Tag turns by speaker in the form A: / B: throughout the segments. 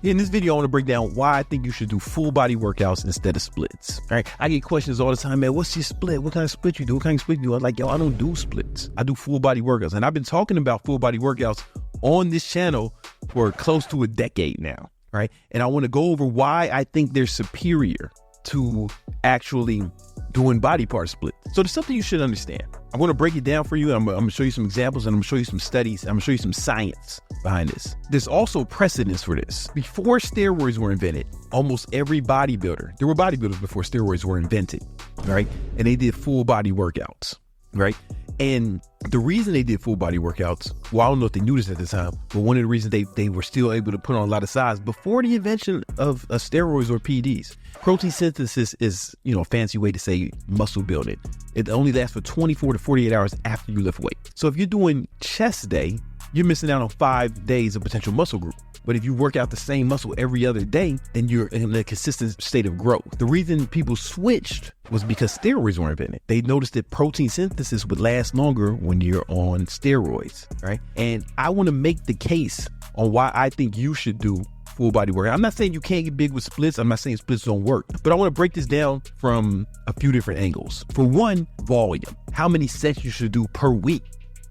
A: In this video, I want to break down why I think you should do full body workouts instead of splits. All right, I get questions all the time, man. What's your split? What kind of split you do? What kind of split you do? I'm like, yo, I don't do splits. I do full body workouts, and I've been talking about full body workouts on this channel for close to a decade now. Right, and I want to go over why I think they're superior to actually doing body part splits. So there's something you should understand. I'm going to break it down for you. I'm going to show you some examples, and I'm going to show you some studies. I'm going to show you some science behind this. There's also precedence for this. Before steroids were invented, almost every bodybuilder, there were bodybuilders before steroids were invented, right? And they did full body workouts, right? And the reason they did full body workouts, well, I don't know if they knew this at the time, but one of the reasons they were still able to put on a lot of size before the invention of steroids or PEDs. Protein synthesis is, a fancy way to say muscle building. It only lasts for 24 to 48 hours after you lift weight. So if you're doing chest day, you're missing out on 5 days of potential muscle group. But if you work out the same muscle every other day, then you're in a consistent state of growth. The reason people switched was because steroids were invented. They noticed that protein synthesis would last longer when you're on steroids, right? And I want to make the case on why I think you should do full body workout. I'm not saying you can't get big with splits. I'm not saying splits don't work, but I want to break this down from a few different angles. For one, volume. How many sets you should do per week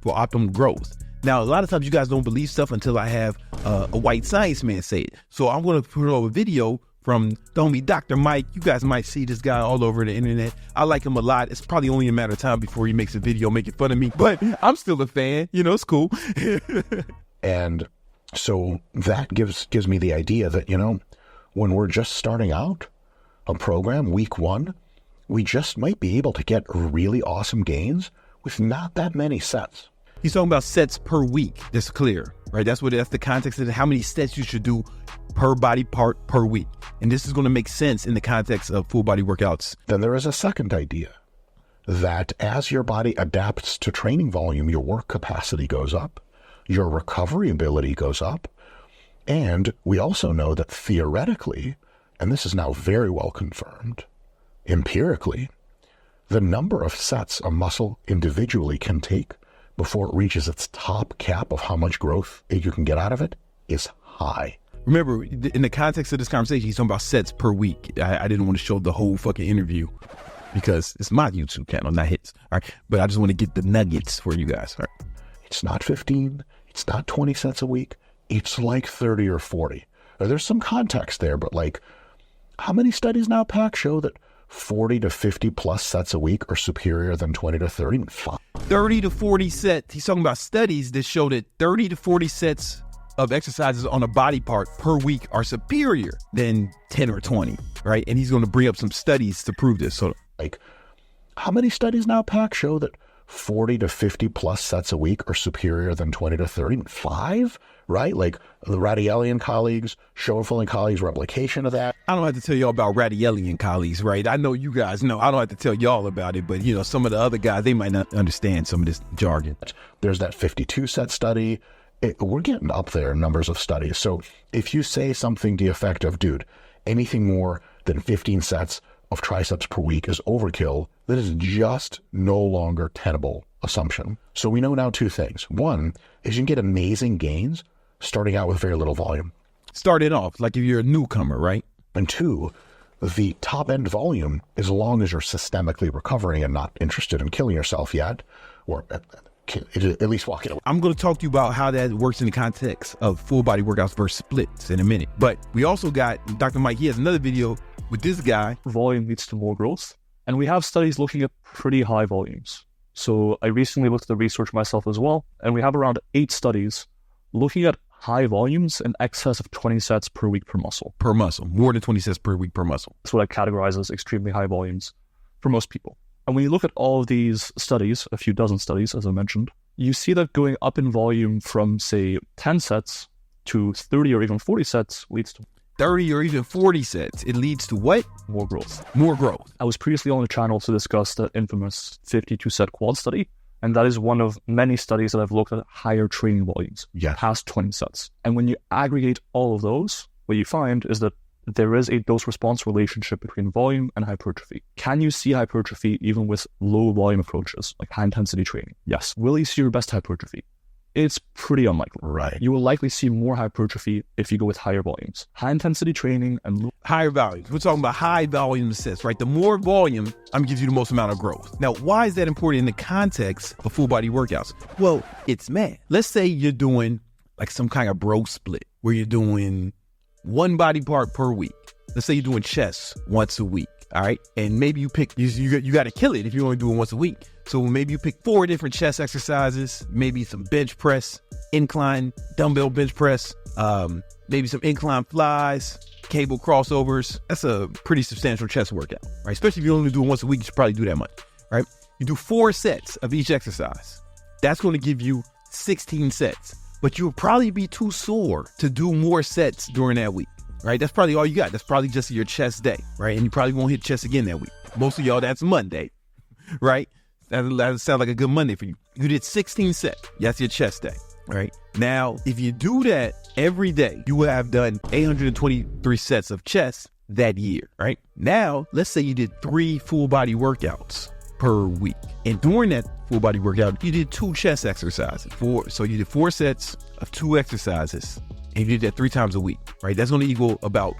A: for optimum growth. Now, a lot of times you guys don't believe stuff until I have a white science man say it. So I'm going to put over a video from the homie Dr. Mike. You guys might see this guy all over the internet. I like him a lot. It's probably only a matter of time before he makes a video making fun of me, but I'm still a fan. It's cool.
B: And so that gives me the idea that, when we're just starting out a program, week one, we just might be able to get really awesome gains with not that many sets.
A: He's talking about sets per week. That's clear, right? That's the context of how many sets you should do per body part per week. And this is going to make sense in the context of full body workouts.
B: Then there is a second idea that as your body adapts to training volume, your work capacity goes up, your recovery ability goes up. And we also know that theoretically, and this is now very well confirmed, empirically, the number of sets a muscle individually can take before it reaches its top cap of how much growth you can get out of it is high.
A: Remember, in the context of this conversation, he's talking about sets per week. I didn't want to show the whole fucking interview because it's my YouTube channel, not his. All right, but I just want to get the nuggets for you guys. All right.
B: It's not 15. It's not 20 sets a week. It's like 30 or 40. Now, there's some context there, but how many studies now, Pac, show that 40 to 50 plus sets a week are superior than 20 to 30?
A: 30 to 40 sets. He's talking about studies that show that 30 to 40 sets of exercises on a body part per week are superior than 10 or 20, right? And he's going to bring up some studies to prove this. So,
B: how many studies now, Pac, show that 40 to 50 plus sets a week are superior than 20 to 30? 5, right? The Radiellian colleagues, Schoenfeld and colleagues, replication of that.
A: I don't have to tell y'all about Radiellian colleagues, right? I know you guys know. I don't have to tell y'all about it, but some of the other guys, they might not understand some of this jargon.
B: There's that 52 set study. We're getting up there in numbers of studies. So if you say something to the effect of, dude, anything more than 15 sets of triceps per week is overkill, that is just no longer tenable assumption. So we know now two things. One is you can get amazing gains starting out with very little volume.
A: Starting off, like if you're a newcomer, right?
B: And two, the top end volume, as long as you're systemically recovering and not interested in killing yourself yet, or at least walking away.
A: I'm going to talk to you about how that works in the context of full body workouts versus splits in a minute. But we also got Dr. Mike. He has another video with this guy.
C: Volume leads to more growth. And we have studies looking at pretty high volumes. So I recently looked at the research myself as well. And we have around 8 studies looking at high volumes in excess of 20 sets per week per muscle.
A: Per muscle. More than 20 sets per week per muscle.
C: That's what I categorize as extremely high volumes for most people. And when you look at all of these studies, a few dozen studies, as I mentioned, you see that going up in volume from, say, 10 sets to 30 or even 40 sets leads to
A: 30 or even 40 sets. It leads to what?
C: More growth.
A: More growth.
C: I was previously on the channel to discuss that infamous 52 set quad study. And that is one of many studies that I've looked at higher training volumes, past 20 sets. And when you aggregate all of those, what you find is that there is a dose-response relationship between volume and hypertrophy. Can you see hypertrophy even with low volume approaches, like high-intensity training? Yes. Will you see your best hypertrophy? it's pretty unlikely.
B: Right.
C: You will likely see more hypertrophy if you go with higher volumes. High intensity training and
A: higher volumes. We're talking about high volume sets, right? The more volume, I'm gonna give you the most amount of growth. Now, why is that important in the context of full body workouts? Well, it's math. Let's say you're doing like some kind of bro split where you're doing one body part per week. Let's say you're doing chest once a week. All right. And maybe you pick, you got to kill it if you only do it once a week. So maybe you pick 4 different chest exercises, maybe some bench press, incline dumbbell bench press, maybe some incline flies, cable crossovers. That's a pretty substantial chest workout, right? Especially if you only do it once a week, you should probably do that much, right? You do 4 sets of each exercise. That's going to give you 16 sets, but you'll probably be too sore to do more sets during that week. Right, that's probably all you got. That's probably just your chest day, right? And you probably won't hit chest again that week. Most of y'all, that's Monday, right? That sounds like a good Monday for you. You did 16 sets. That's your chest day, right? Now, if you do that every day, you will have done 823 sets of chest that year, right? Now, let's say you did 3 full body workouts per week. And during that full body workout, you did 2 chest exercises. So you did 4 sets of 2 exercises. And you did that 3 times a week, right? That's going to equal about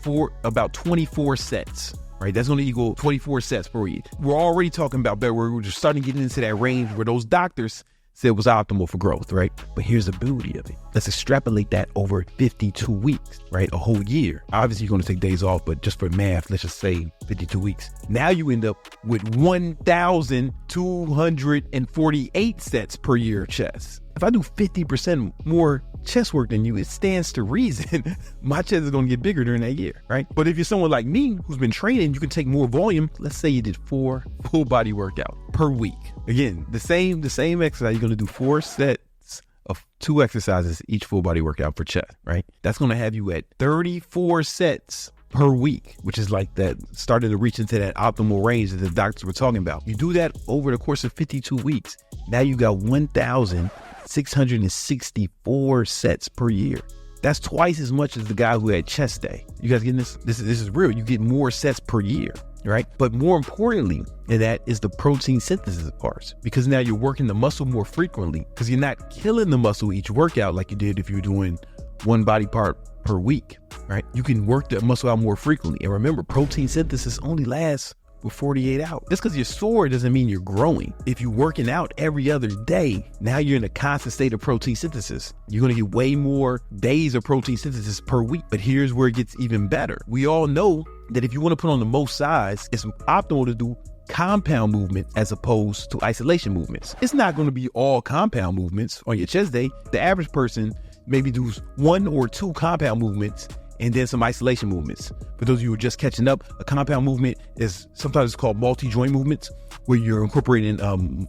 A: 24 sets, right? That's going to equal 24 sets per week. We're already talking about better. We're just starting to get into that range where those doctors said was optimal for growth, right? But here's the beauty of it. Let's extrapolate that over 52 weeks, right? A whole year. Obviously, you're going to take days off, but just for math, let's just say 52 weeks. Now you end up with 1,248 sets per year of chest. If I do 50% more chest work than you, it stands to reason my chest is going to get bigger during that year, right? But if you're someone like me who's been training, you can take more volume. Let's say you did 4 full body workouts per week. Again, the same exercise, you're going to do 4 sets of 2 exercises, each full body workout for chest, right? That's going to have you at 34 sets per week, which is like that, started to reach into that optimal range that the doctors were talking about. You do that over the course of 52 weeks. Now you got 1,664 sets per year. That's twice as much as the guy who had chest day. You guys getting this? This is real. You get more sets per year, right? But more importantly than that is the protein synthesis parts, because now you're working the muscle more frequently, because you're not killing the muscle each workout like you did if you were doing 1 body part per week, right? You can work the muscle out more frequently. And remember, protein synthesis only lasts for 48 hours. Just because you're sore doesn't mean you're growing. If you're working out every other day, now you're in a constant state of protein synthesis. You're going to get way more days of protein synthesis per week. But here's where it gets even better. We all know that if you want to put on the most size, it's optimal to do compound movement as opposed to isolation movements. It's not going to be all compound movements on your chest day. The average person maybe does 1 or 2 compound movements and then some isolation movements. For those of you who are just catching up, a compound movement is sometimes it's called multi-joint movements, where you're incorporating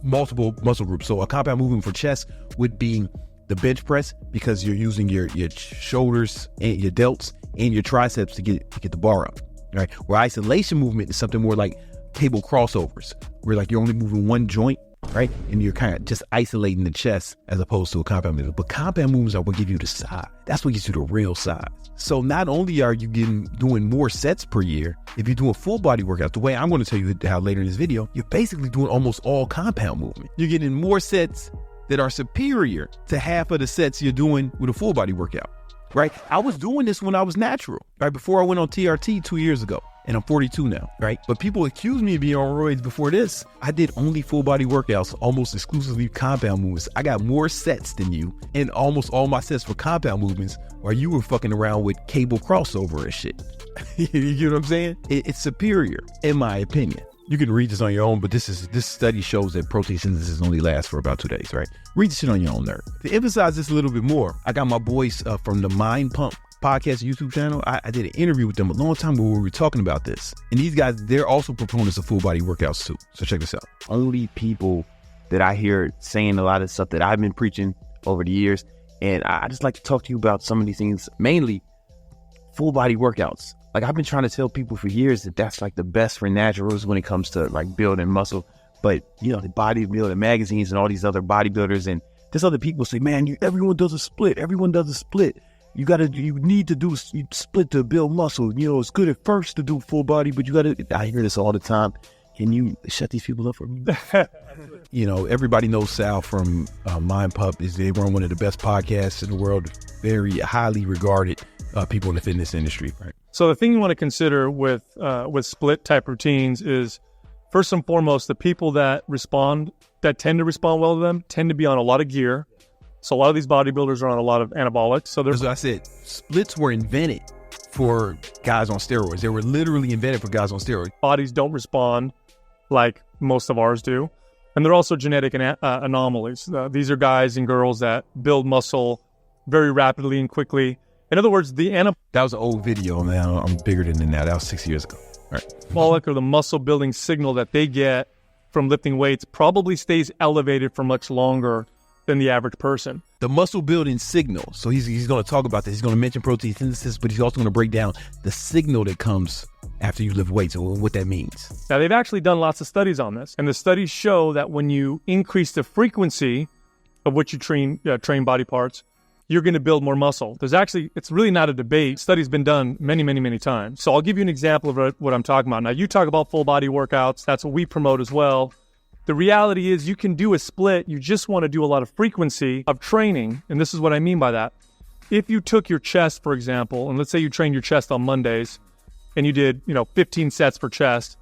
A: multiple muscle groups. So a compound movement for chest would be the bench press, because you're using your shoulders and your delts and your triceps to get the bar up, right? Where isolation movement is something more like cable crossovers, where like you're only moving one joint, right? And you're kind of just isolating the chest as opposed to a compound movement. But compound movements are what give you the size. That's what gives you the real size. So not only are you doing more sets per year, if you're doing full body workouts, the way I'm going to tell you how later in this video, you're basically doing almost all compound movement. You're getting more sets that are superior to half of the sets you're doing with a full body workout, right? I was doing this when I was natural, right? Before I went on TRT 2 years ago. And I'm 42 now, right? But people accuse me of being on roids before this. I did only full body workouts, almost exclusively compound movements. I got more sets than you, and almost all my sets were compound movements, while you were fucking around with cable crossover and shit. You get what I'm saying? It's superior, in my opinion. You can read this on your own, but this study shows that protein synthesis only lasts for about 2 days, right? Read this shit on your own, nerd. To emphasize this a little bit more, I got my boys from the Mind Pump podcast YouTube channel. I did an interview with them a long time ago where we were talking about this. And these guys, they're also proponents of full body workouts too. So check this out.
D: Only people that I hear saying a lot of stuff that I've been preaching over the years. And I just like to talk to you about some of these things, mainly full body workouts. Like I've been trying to tell people for years that that's like the best for naturals when it comes to like building muscle. But you know, the bodybuilding magazines and all these other bodybuilders and there's other people say, man, everyone does a split. Everyone does a split. You need to do split to build muscle. You know, it's good at first to do full body, but I hear this all the time.
A: Can you shut these people up for me? You know, everybody knows Sal from Mind Pup. They run one of the best podcasts in the world, very highly regarded people in the fitness industry. Right.
E: So the thing you want to consider with split type routines is, first and foremost, the people that tend to respond well to them tend to be on a lot of gear. So a lot of these bodybuilders are on a lot of anabolics. So
A: as I said, splits were invented for guys on steroids. They were literally invented for guys on steroids.
E: Bodies don't respond like most of ours do. And they're also genetic anomalies. These are guys and girls that build muscle very rapidly and quickly. In other words, that
A: was an old video, man. I'm bigger than that. That was 6 years ago. All right.
E: Anabolic, or the muscle building signal that they get from lifting weights, probably stays elevated for much longer than the average person.
A: The muscle building signal. So he's going to talk about this. He's going to mention protein synthesis, but he's also going to break down the signal that comes after you lift weights and what that means.
E: Now, they've actually done lots of studies on this, and the studies show that when you increase the frequency of which you train body parts, you're going to build more muscle. It's really not a debate. Studies been done many, many, many times. So I'll give you an example of what I'm talking about. Now, you talk about full body workouts. That's what we promote as well. The reality is you can do a split. You just want to do a lot of frequency of training. And this is what I mean by that. If you took your chest, for example, and let's say you trained your chest on Mondays and you did, 15 sets for chest,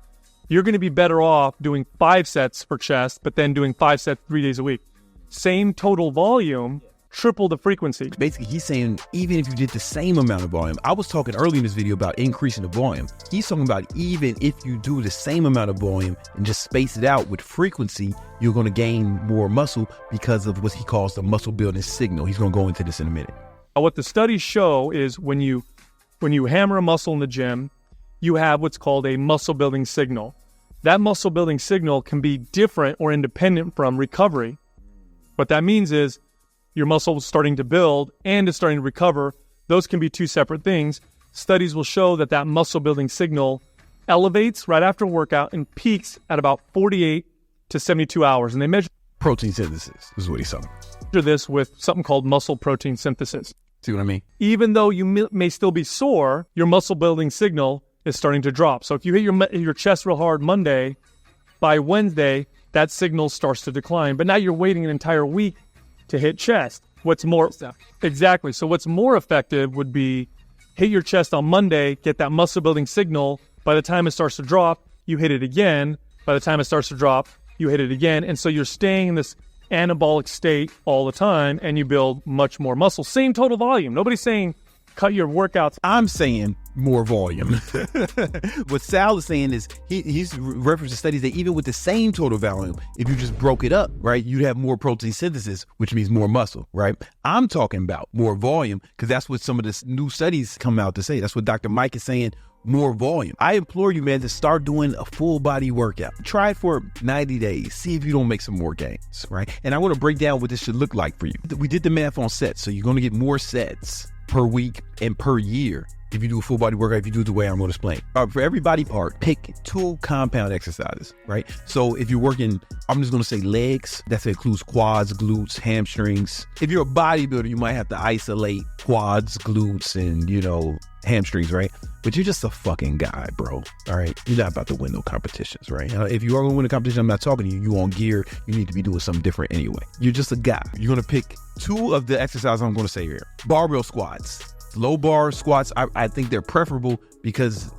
E: you're going to be better off doing 5 sets for chest, but then doing 5 sets 3 days a week. Same total volume, triple the frequency.
A: Basically, he's saying even if you did the same amount of volume, I was talking early in this video about increasing the volume. He's talking about even if you do the same amount of volume and just space it out with frequency, you're going to gain more muscle because of what he calls the muscle building signal. He's going to go into this in a minute.
E: What the studies show is when you hammer a muscle in the gym, you have what's called a muscle building signal. That muscle building signal can be different or independent from recovery. What that means is your muscle is starting to build and it's starting to recover. Those can be two separate things. Studies will show that muscle building signal elevates right after workout and peaks at about 48 to 72 hours. And they measure
A: protein synthesis is what he's saying.
E: Measure this with something called muscle protein synthesis.
A: See what I mean?
E: Even though you may still be sore, your muscle building signal is starting to drop. So if you hit your chest real hard Monday, by Wednesday, that signal starts to decline. But now you're waiting an entire week to hit chest. Exactly. So what's more effective would be hit your chest on Monday, get that muscle building signal. By the time it starts to drop, you hit it again. By the time it starts to drop, you hit it again. And so you're staying in this anabolic state all the time and you build much more muscle. Same total volume. Nobody's saying cut your workouts.
A: I'm saying more volume. What Sal is saying is he's referencing studies that even with the same total volume, if you just broke it up, right, you'd have more protein synthesis, which means more muscle, right? I'm talking about more volume because that's what some of the new studies come out to say. That's what Dr. Mike is saying, more volume. I implore you, man, to start doing a full body workout. Try it for 90 days. See if you don't make some more gains, right? And I want to break down what this should look like for you. We did the math on sets, so you're going to get more sets per week and per year if you do a full body workout, if you do it the way I'm going to explain. For every body part, pick 2 compound exercises, right? So if you're working, I'm just going to say legs, that includes quads, glutes, hamstrings. If you're a bodybuilder, you might have to isolate quads, glutes, and, hamstrings, right? But you're just a fucking guy, bro. All right. You're not about to win no competitions, right? If you are going to win a competition, I'm not talking to you. You on gear. You need to be doing something different anyway. You're just a guy. You're going to pick 2 of the exercises I'm going to say here. Barbell squats. Low bar squats, I think they're preferable because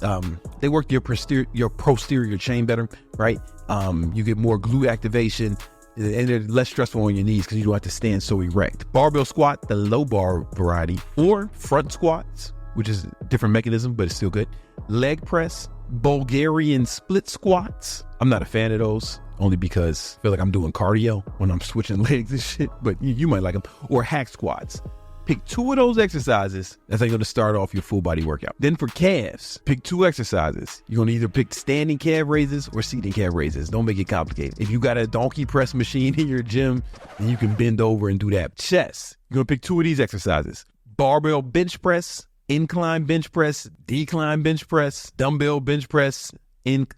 A: they work your posterior chain better, right? You get more glute activation and they're less stressful on your knees because you don't have to stand so erect. Barbell squat, the low bar variety, or front squats, which is a different mechanism, but it's still good. Leg press, Bulgarian split squats. I'm not a fan of those, only because I feel like I'm doing cardio when I'm switching legs and shit, but you might like them. Or hack squats. Pick 2 of those exercises. That's how you're going to start off your full body workout. Then for calves, pick 2 exercises. You're going to either pick standing calf raises or seated calf raises. Don't make it complicated. If you got a donkey press machine in your gym, then you can bend over and do that. Chest, you're going to pick 2 of these exercises. Barbell bench press, incline bench press, decline bench press, dumbbell bench press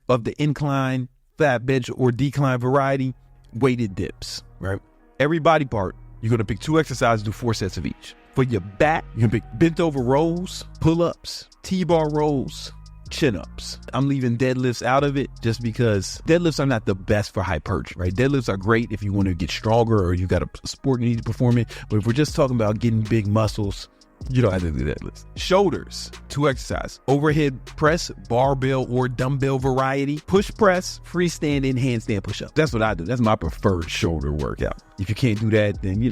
A: of the incline, flat bench, or decline variety, weighted dips, right? Every body part, you're going to pick 2 exercises, do 4 sets of each. For your back, you can pick bent over rows, pull-ups, T-bar rows, chin-ups. I'm leaving deadlifts out of it just because deadlifts are not the best for hypertrophy, right? Deadlifts are great if you want to get stronger or you got a sport you need to perform in. But if we're just talking about getting big muscles, you don't have to do deadlifts. Shoulders, 2 exercises. Overhead press, barbell or dumbbell variety. Push press, freestanding, handstand push-up. That's what I do. That's my preferred shoulder workout. If you can't do that, then,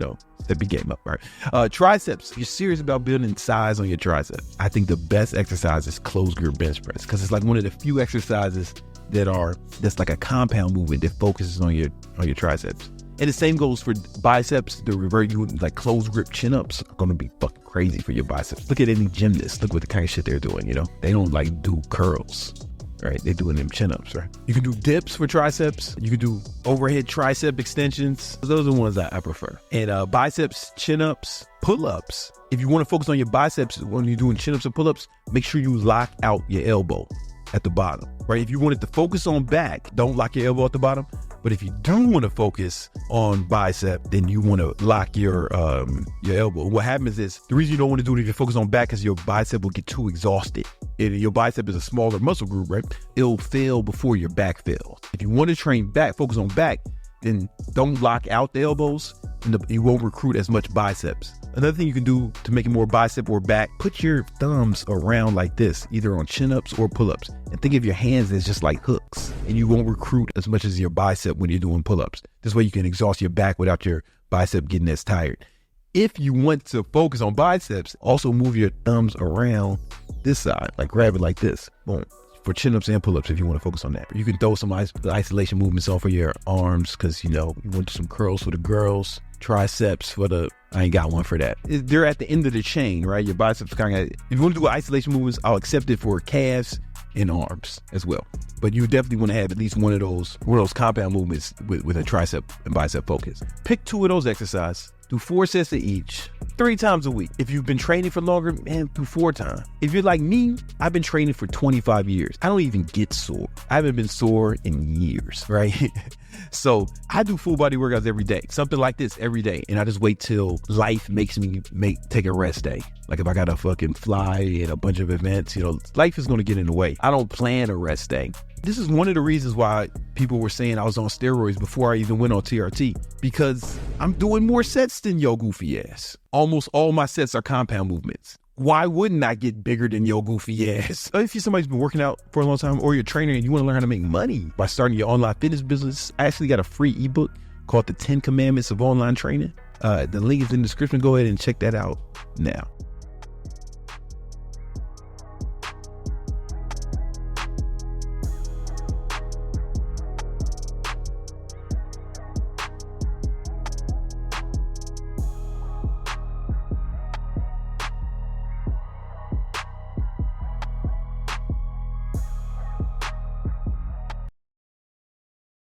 A: step your game up, right? Triceps. If you're serious about building size on your triceps, I think the best exercise is closed grip bench press because it's like one of the few exercises that's like a compound movement that focuses on your triceps. And the same goes for biceps. The revert you like closed grip chin-ups are going to be fucking crazy for your biceps. Look at any gymnast. Look what the kind of shit they're doing, They don't like do curls, right? They're doing them chin-ups, right? You can do dips for triceps. You can do overhead tricep extensions. Those are the ones I prefer. And biceps, chin-ups, pull-ups. If you want to focus on your biceps when you're doing chin-ups and pull-ups, make sure you lock out your elbow at the bottom, right? If you wanted to focus on back, don't lock your elbow at the bottom. But if you do want to focus on bicep, then you want to lock your elbow. What happens is, the reason you don't want to do it if you focus on back is your bicep will get too exhausted. Your bicep is a smaller muscle group, right? It'll fail before your back fails. If you want to train back, focus on back, then don't lock out the elbows and you won't recruit as much biceps. Another thing you can do to make it more bicep or back, put your thumbs around like this, either on chin-ups or pull-ups. And think of your hands as just like hooks. And you won't recruit as much as your bicep when you're doing pull-ups. This way you can exhaust your back without your bicep getting as tired. If you want to focus on biceps, also move your thumbs around this side, like grab it like this. Boom. For chin-ups and pull-ups if you want to focus on that. You can throw some isolation movements on for your arms because, you want to do some curls for the girls, triceps for the... I ain't got one for that. They're at the end of the chain, right? Your biceps kind of... If you want to do isolation movements, I'll accept it for calves and arms as well. But you definitely want to have at least one of those compound movements with a tricep and bicep focus. Pick 2 of those exercises. Do 4 sets of each, 3 times a week. If you've been training for longer, man, do 4 times. If you're like me, I've been training for 25 years. I don't even get sore. I haven't been sore in years, right? So I do full body workouts every day, something like this every day. And I just wait till life makes me take a rest day. Like if I got to fucking fly and a bunch of events, life is going to get in the way. I don't plan a rest day. This is one of the reasons why people were saying I was on steroids before I even went on TRT, because I'm doing more sets than yo goofy ass. Almost all my sets are compound movements. Why wouldn't I get bigger than yo goofy ass? If you're somebody who's been working out for a long time or you're a trainer and you want to learn how to make money by starting your online fitness business, I actually got a free ebook called The 10 Commandments of Online Training. The link is in the description. Go ahead and check that out now.